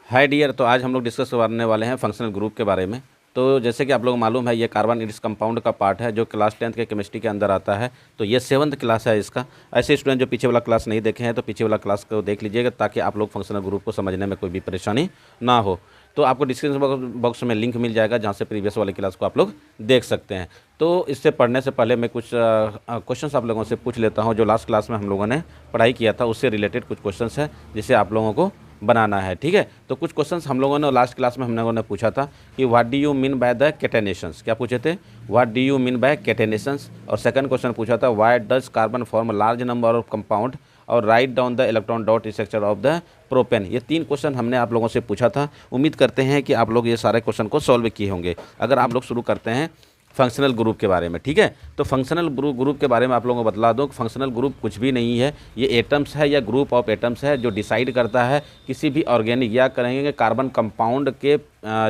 Hi dear, तो आज हम लोग डिस्कस करने वाले हैं फंक्शनल ग्रुप के बारे में। तो जैसे कि आप लोगों को मालूम है, ये कार्बन इट्स कंपाउंड का पार्ट है जो क्लास 10th के केमिस्ट्री के अंदर आता है। तो ये 7th क्लास है इसका। ऐसे स्टूडेंट जो पीछे वाला क्लास नहीं देखे हैं तो पीछे वाला क्लास को देख लीजिएगा, ताकि आप लोग फंक्शनल ग्रुप को समझने में कोई भी परेशानी ना हो। तो आपको डिस्क्रिप्शन बॉक्स में लिंक मिल जाएगा, जहाँ से प्रीवियस वाली क्लास को आप लोग देख सकते हैं। तो इससे पढ़ने से पहले मैं कुछ क्वेश्चंस आप लोगों से पूछ लेता हूँ, जो लास्ट क्लास में हम लोगों ने पढ़ाई किया था उससे रिलेटेड कुछ क्वेश्चंस है जिसे आप लोगों को बनाना है। ठीक है, तो कुछ क्वेश्चंस हम लोगों ने लास्ट क्लास में हम लोगों ने पूछा था कि what do you mean by the catenations. क्या पूछे थे? What do you mean by catenations. और सेकंड क्वेश्चन पूछा था why does carbon form large number of compound और write down the electron dot structure of the propane. ये 3 question हमने आप लोगों से पूछा था। उम्मीद करते हैं कि आप लोग ये सारे क्वेश्चन को सॉल्व किए होंगे। अगर आप लोग शुरू करते हैं फंक्शनल ग्रुप के बारे में। ठीक है, तो फंक्शनल ग्रुप के बारे में आप लोगों को बतला दूं कि फंक्शनल ग्रुप कुछ भी नहीं है। ये एटम्स है या ग्रुप ऑफ एटम्स है जो डिसाइड करता है किसी भी ऑर्गेनिक या करेंगे कार्बन कंपाउंड के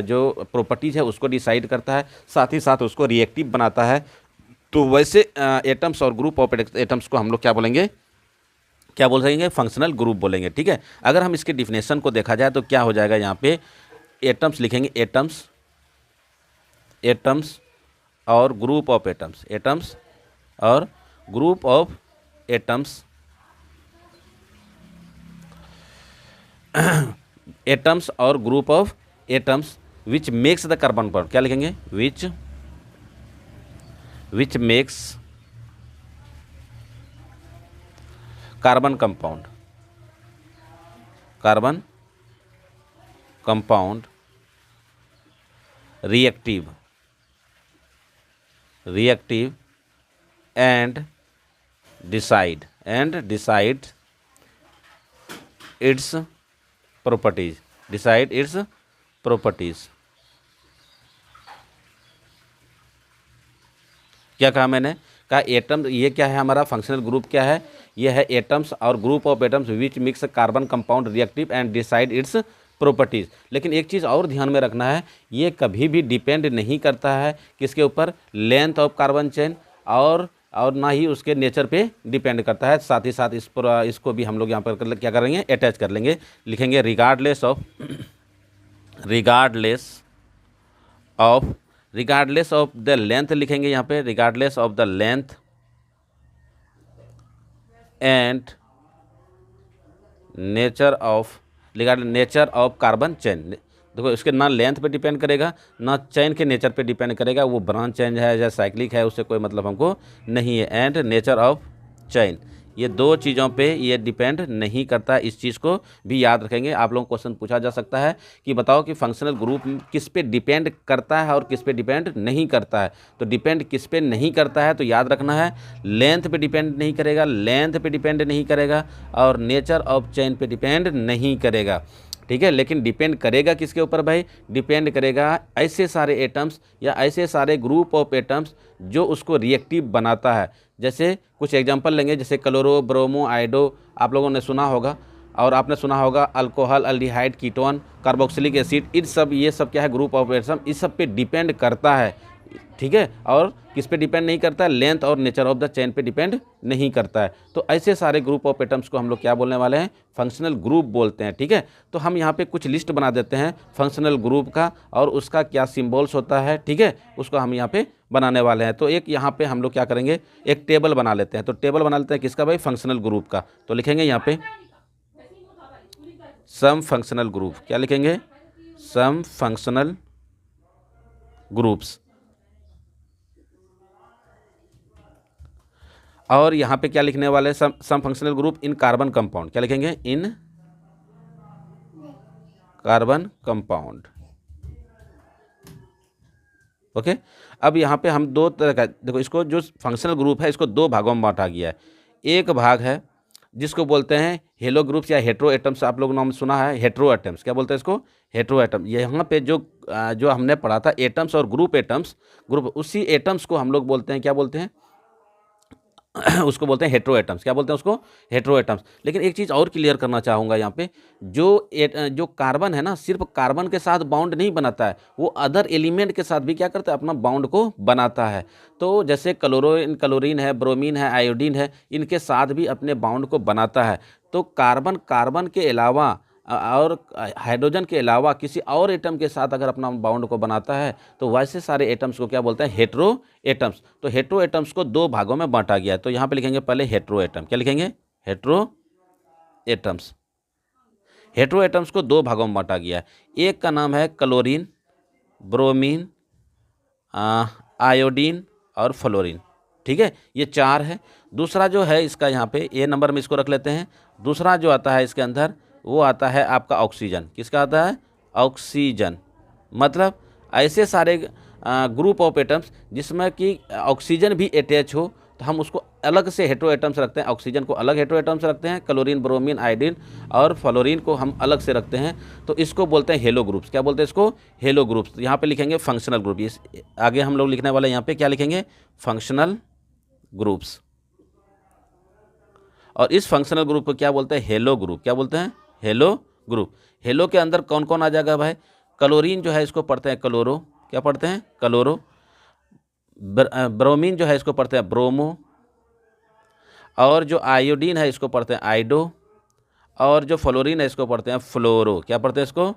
जो प्रॉपर्टीज़ है उसको डिसाइड करता है, साथ ही साथ उसको रिएक्टिव बनाता है। तो वैसे एटम्स और ग्रुप ऑफ एटम्स को हम लोग क्या बोलेंगे, क्या बोल सकेंगे? फंक्शनल ग्रुप बोलेंगे। ठीक है, अगर हम इसके डिफिनेशन को देखा जाए तो क्या हो जाएगा, यहाँ पे एटम्स लिखेंगे, एटम्स, एटम्स और ग्रुप ऑफ एटम्स, एटम्स और ग्रुप ऑफ एटम्स, एटम्स और group of atoms which makes the carbon bond. क्या लिखेंगे? Which makes carbon compound, carbon compound reactive, reactive and decide its properties, decide its properties। क्या कहा मैंने? कहा atom, ये क्या है हमारा फंक्शनल ग्रुप, क्या है? ये है एटम्स और group of atoms which mix carbon compound reactive and decide it's properties. लेकिन एक चीज़ और ध्यान में रखना है, ये कभी भी डिपेंड नहीं करता है किसके ऊपर? लेंथ ऑफ कार्बन चेन, और ना ही उसके नेचर पे डिपेंड करता है। साथ ही साथ इस पर इसको भी हम लोग यहाँ पर क्या करेंगे? अटैच कर लेंगे, लिखेंगे रिगार्डलेस ऑफ द लेंथ, लिखेंगे यहाँ पे regardless of the length and nature of carbon chain. देखो, इसके ना लेंथ पे डिपेंड करेगा ना चेन के नेचर पे डिपेंड करेगा, वो ब्रांच चेंज है या साइक्लिक है उससे कोई मतलब हमको नहीं है। एंड नेचर ऑफ चेन, ये 2 चीज़ों पे ये डिपेंड नहीं करता। इस चीज़ को भी याद रखेंगे। आप लोगों को क्वेश्चन पूछा जा सकता है कि बताओ कि फंक्शनल ग्रुप किस पे डिपेंड करता है और किस पे डिपेंड नहीं करता है। तो डिपेंड किस पे नहीं करता है तो याद रखना है, लेंथ पे डिपेंड नहीं करेगा, लेंथ पे डिपेंड नहीं करेगा, और नेचर ऑफ चेन पे डिपेंड नहीं करेगा। ठीक है, लेकिन डिपेंड करेगा किसके ऊपर भाई? डिपेंड करेगा ऐसे सारे एटम्स या ऐसे सारे ग्रुप ऑफ एटम्स जो उसको रिएक्टिव बनाता है। जैसे कुछ एग्जांपल लेंगे, जैसे क्लोरो, ब्रोमो, आयोडो आप लोगों ने सुना होगा, और आपने सुना होगा alcohol, aldehyde, ketone, carboxylic acid, इन सब, ये सब क्या है? Group of atom. इस सब पे डिपेंड करता है। ठीक है, और किस पे डिपेंड नहीं करता है? लेंथ और नेचर ऑफ द चेन पे डिपेंड नहीं करता है। तो ऐसे सारे ग्रुप ऑफ एटम्स को हम लोग क्या बोलने वाले हैं? फंक्शनल ग्रुप बोलते हैं। ठीक है, तो हम यहाँ पे कुछ लिस्ट बना देते हैं फंक्शनल ग्रुप का, और उसका क्या सिंबल्स होता है। ठीक है, उसको हम यहाँ पे बनाने वाले हैं। तो एक यहाँ पे हम लोग क्या करेंगे? एक टेबल बना लेते हैं। तो टेबल बना लेते हैं किसका भाई? फंक्शनल ग्रुप का। तो लिखेंगे यहाँ पे सम फंक्शनल ग्रुप। क्या लिखेंगे? Some functional groups. और यहाँ पे क्या लिखने वाले? Some functional group in carbon compound. क्या लिखेंगे? इन कार्बन कंपाउंड। ओके, अब यहाँ पे हम 2 तरह का, देखो इसको जो फंक्शनल ग्रुप है इसको 2 भागों में बांटा गया है। एक भाग है जिसको बोलते हैं हेलो ग्रुप्स या हेट्रो एटम्स। आप लोगों ने नाम सुना है हेट्रो एटम्स। क्या बोलते हैं इसको? Hetero atom. यहाँ पे जो हमने पढ़ा था एटम्स और ग्रुप एटम्स, ग्रुप, उसी एटम्स को हम लोग बोलते हैं, क्या बोलते हैं? उसको बोलते हैं हेट्रो एटम्स। क्या बोलते हैं उसको? Hetero atoms. लेकिन एक चीज़ और क्लियर करना चाहूँगा यहाँ पे, जो कार्बन है ना, सिर्फ कार्बन के साथ बाउंड नहीं बनाता है, वो अदर एलिमेंट के साथ भी क्या करता है? अपना बाउंड को बनाता है। तो जैसे क्लोरीन है, ब्रोमीन है, आयोडीन है, इनके साथ भी अपने बाउंड को बनाता है। तो कार्बन के अलावा और हाइड्रोजन के अलावा किसी और एटम के साथ अगर अपना बॉन्ड को बनाता है तो वैसे सारे एटम्स को क्या बोलते हैं, हेट्रो एटम्स। तो हेट्रो एटम्स को दो भागों में बांटा गया है। तो यहाँ पे लिखेंगे पहले हेट्रो एटम, क्या लिखेंगे, हेट्रो एटम्स। हेट्रो एटम्स को दो भागों में बांटा गया है। एक का नाम है क्लोरीन, ब्रोमीन, आयोडीन और फ्लोरीन, ठीक है, ये चार है। दूसरा जो है इसका यहाँ पे ए नंबर में इसको रख लेते हैं। दूसरा जो आता है इसके अंदर वो आता है आपका ऑक्सीजन। किसका आता है, ऑक्सीजन। मतलब ऐसे सारे ग्रुप ऑफ एटम्स जिसमें कि ऑक्सीजन भी अटैच हो तो हम उसको अलग से हेट्रो एटम्स रखते हैं। ऑक्सीजन को अलग हेट्रो एटम्स रखते हैं, क्लोरीन, ब्रोमीन, आयोडीन और फ्लोरीन को हम अलग से रखते हैं। तो इसको बोलते हैं हेलो ग्रुप्स। क्या बोलते हैं इसको, हेलो ग्रुप्स। यहाँ पे लिखेंगे फंक्शनल ग्रुप। इस आगे हम लोग लिखने वाले यहाँ पे क्या लिखेंगे, फंक्शनल ग्रुप्स। और इस फंक्शनल ग्रुप को क्या बोलते हैं, हेलो ग्रुप। क्या बोलते हैं, हेलो ग्रुप। हेलो के अंदर कौन कौन आ जाएगा भाई, क्लोरीन जो है इसको पढ़ते हैं क्लोरो, क्या पढ़ते हैं, क्लोरो। ब्रोमीन जो है इसको पढ़ते हैं ब्रोमो। और जो आयोडीन है इसको पढ़ते हैं आइडो। और जो फ्लोरीन है इसको पढ़ते हैं फ्लोरो। क्या पढ़ते हैं इसको,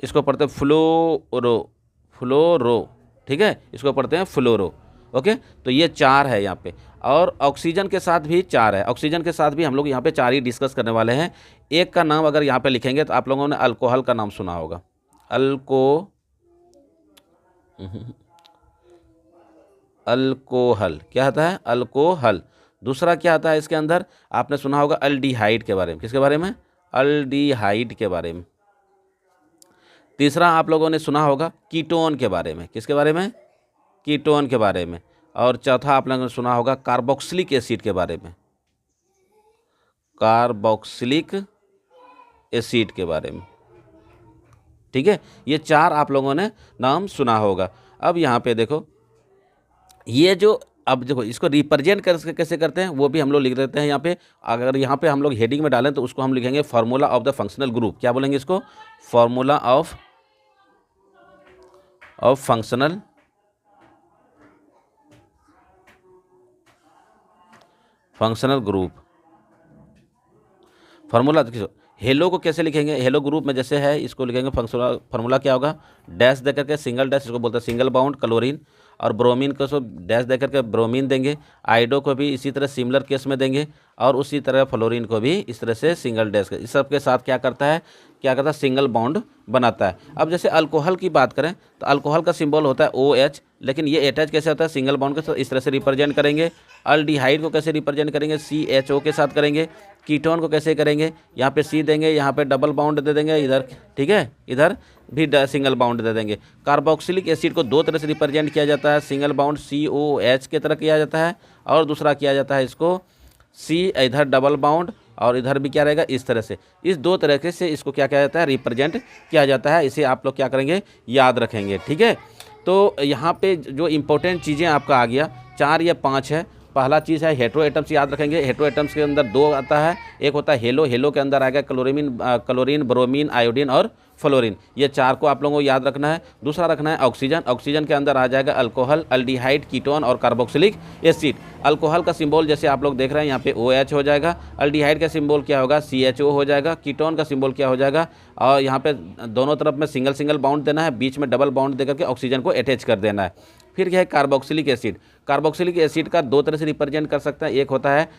इसको पढ़ते हैं फ्लोरो, फ्लोरो, ठीक है, इसको पढ़ते हैं फ्लोरो। ओके, तो ये चार है यहाँ पे। और ऑक्सीजन के साथ भी चार है। ऑक्सीजन के साथ भी हम लोग यहाँ पे चार ही डिस्कस करने वाले हैं। एक का नाम अगर यहाँ पे लिखेंगे तो आप लोगों ने अल्कोहल का नाम सुना होगा, अल्कोहल, क्या आता है, अल्कोहल। दूसरा क्या आता है इसके अंदर, आपने सुना होगा अल्डिहाइड के बारे में। किसके बारे में, अल्डिहाइड के बारे में। तीसरा आप लोगों ने सुना होगा कीटोन के बारे में। किसके बारे में, कीटोन के बारे में। और चौथा आप लोगों ने सुना होगा कार्बोक्सिलिक एसिड के बारे में, कार्बोक्सिलिक एसिड के बारे में, ठीक है। ये चार आप लोगों ने नाम सुना होगा। अब यहाँ पे देखो, ये जो अब देखो इसको रिप्रेजेंट कैसे करते हैं वो भी हम लोग लिख देते हैं यहाँ पे। अगर यहाँ पे हम लोग हेडिंग में डालें तो उसको हम लिखेंगे formula of the functional group. क्या बोलेंगे इसको, formula of functional group. Formula hello को कैसे लिखेंगे, हेलो ग्रुप में जैसे है इसको लिखेंगे फार्मूला क्या होगा, डैश दे करके, सिंगल डैश, इसको बोलते हैं सिंगल बाउंड क्लोरीन। और ब्रोमीन को सो डैश दे करके ब्रोमीन देंगे। आइडो को भी इसी तरह सिमिलर केस में देंगे। और उसी तरह फ्लोरीन को भी इस तरह से सिंगल डैश, इस सब के साथ क्या करता है, सिंगल बॉन्ड बनाता है। अब जैसे अल्कोहल की बात करें तो अल्कोहल का सिंबल होता है OH, लेकिन ये अटैच कैसे होता है, सिंगल बॉन्ड के साथ इस तरह से रिप्रेजेंट करेंगे। अल्डिहाइड को कैसे रिप्रेजेंट करेंगे, CHO के साथ करेंगे। कीटोन को कैसे करेंगे, यहाँ पे C देंगे, यहाँ पे डबल बाउंड दे देंगे इधर, ठीक है, इधर भी सिंगल बाउंड दे देंगे। कार्बोक्सिलिक एसिड को दो तरह से रिप्रेजेंट किया जाता है, सिंगल बाउंड COH के तरह किया जाता है, और दूसरा किया जाता है इसको C इधर डबल बाउंड और इधर भी क्या रहेगा, इस तरह से। इस दो तरीके से इसको क्या किया जाता है, रिप्रेजेंट किया जाता है। इसे आप लोग क्या करेंगे, याद रखेंगे, ठीक है। तो यहाँ पे जो इंपॉर्टेंट चीज़ें आपका आ गया, 4 या 5 है। पहला चीज़ है हेट्रो एटम्स, याद रखेंगे। हेट्रो एटम्स के अंदर 2 आता है, एक होता है हेलो, हेलो के अंदर आएगा क्लोरीन, ब्रोमीन, आयोडीन और फ्लोरीन। ये 4 को आप लोगों को याद रखना है। दूसरा रखना है ऑक्सीजन, ऑक्सीजन के अंदर आ जाएगा अल्कोहल, अल्डिहाइड, कीटोन और कार्बोक्सिलिक एसिड। अल्कोहल का सिंबल जैसे आप लोग देख रहे हैं यहाँ पे OH हो जाएगा। अल्डिहाइड का सिंबल क्या होगा, CHO हो जाएगा। कीटोन का सिंबल क्या हो जाएगा, और यहाँ पे दोनों तरफ में सिंगल बाउंड देना है, बीच में डबल बाउंड देकर के ऑक्सीजन को अटैच कर देना है। फिर क्या है कार्बोक्सिलिक एसिड। कार्बोक्सिलिक एसिड का 2 तरह से रिप्रेजेंट कर सकते हैं। एक होता है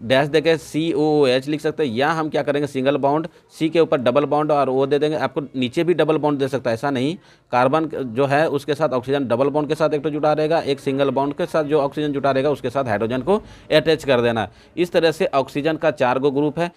डैश देके COOH लिख सकते हैं, या हम क्या करेंगे, सिंगल बाउंड, C के ऊपर डबल बाउंड और O दे देंगे। आपको नीचे भी डबल बाउंड दे सकता है, ऐसा नहीं। कार्बन जो है उसके साथ ऑक्सीजन डबल बाउंड के साथ एक तो जुड़ा रहेगा, एक सिंगल बाउंड के साथ जो ऑक्सीजन जुटा रहेगा उसके साथ हाइड्रोजन को अटैच कर देना। इस तरह से ऑक्सीजन का 4 गो ग्रुप है।